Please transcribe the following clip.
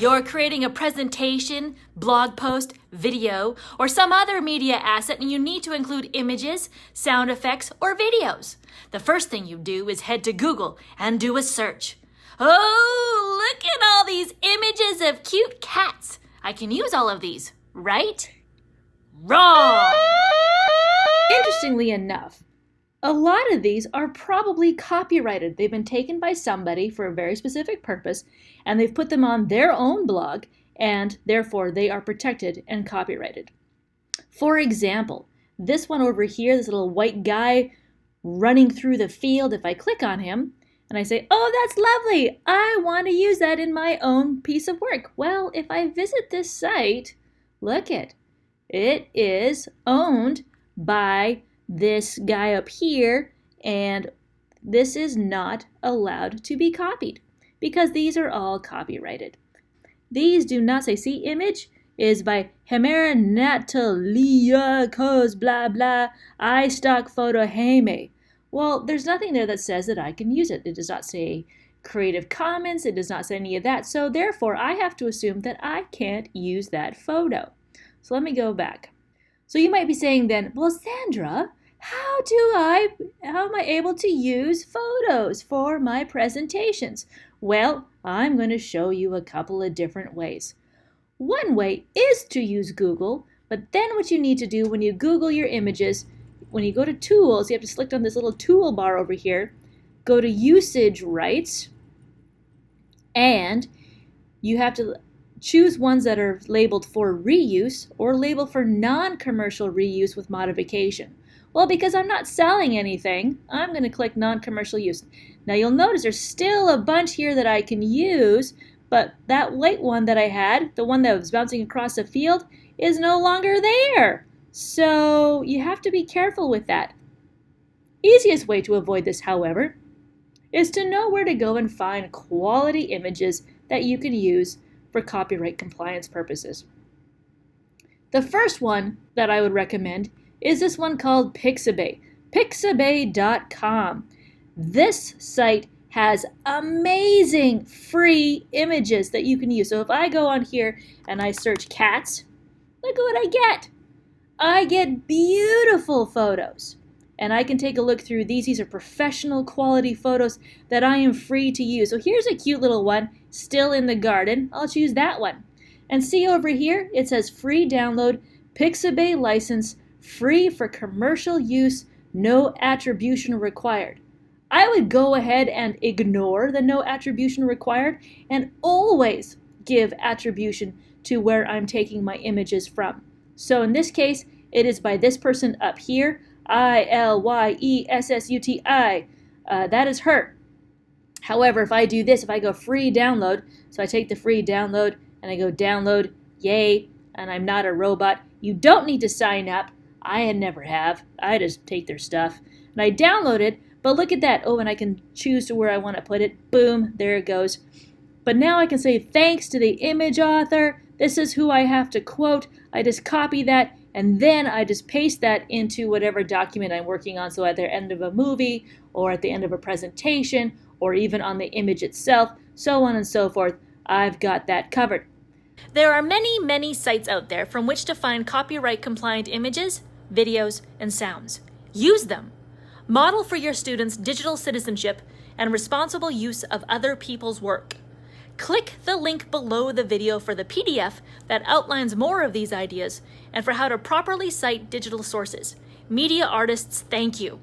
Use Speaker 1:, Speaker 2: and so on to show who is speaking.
Speaker 1: You're creating a presentation, blog post, video, or some other media asset, and you need to include images, sound effects, or videos. The first thing you do is head to Google and do a search. Oh, look at all these images of cute cats. I can use all of these, right? Wrong!
Speaker 2: Interestingly enough, a lot of these are probably copyrighted. They've been taken by somebody for a very specific purpose, and they've put them on their own blog, and therefore they are protected and copyrighted. For example, this one over here, this little white guy running through the field, if I click on him, and I say, oh, that's lovely, I want to use that in my own piece of work. Well, if I visit this site, look it is owned by this guy up here, and this is not allowed to be copied because these are all copyrighted. These do not say, see, image is by Hemera Natalia Cos blah blah I stock photo Heme. Well, there's nothing there that says that I can use it. It does not say Creative Commons, it does not say any of that, so therefore I have to assume that I can't use that photo. So let me go back. So you might be saying then, well, Sandra, how am I able to use photos for my presentations? Well, I'm going to show you a couple of different ways. One way is to use Google, but then what you need to do when you Google your images, when you go to Tools, you have to select on this little toolbar over here, go to Usage Rights, and you have to choose ones that are labeled for reuse or labeled for non-commercial reuse with modification. Well, because I'm not selling anything, I'm going to click non-commercial use. Now you'll notice there's still a bunch here that I can use, but that white one that I had, the one that was bouncing across the field, is no longer there. So you have to be careful with that. Easiest way to avoid this, however, is to know where to go and find quality images that you can use for copyright compliance purposes. The first one that I would recommend is this one called Pixabay, pixabay.com. This site has amazing free images that you can use. So if I go on here and I search cats, look at what I get. I get beautiful photos. And I can take a look through these. These are professional quality photos that I am free to use. So here's a cute little one, still in the garden. I'll choose that one. And see over here, it says free download, Pixabay license, free for commercial use, no attribution required. I would go ahead and ignore the no attribution required and always give attribution to where I'm taking my images from. So in this case, it is by this person up here, ILYESSUTI. That is her. However, if I do this, if I go free download, so I take the free download and I go download, yay, and I'm not a robot. You don't need to sign up. I never have. I just take their stuff. And I download it, but look at that. Oh, and I can choose to where I want to put it. Boom, there it goes. But now I can say thanks to the image author. This is who I have to quote. I just copy that, and then I just paste that into whatever document I'm working on. So at the end of a movie, or at the end of a presentation, or even on the image itself, so on and so forth. I've got that covered.
Speaker 1: There are many, many sites out there from which to find copyright-compliant images, videos, and sounds. Use them. Model for your students digital citizenship and responsible use of other people's work. Click the link below the video for the PDF that outlines more of these ideas and for how to properly cite digital sources. Media artists, thank you.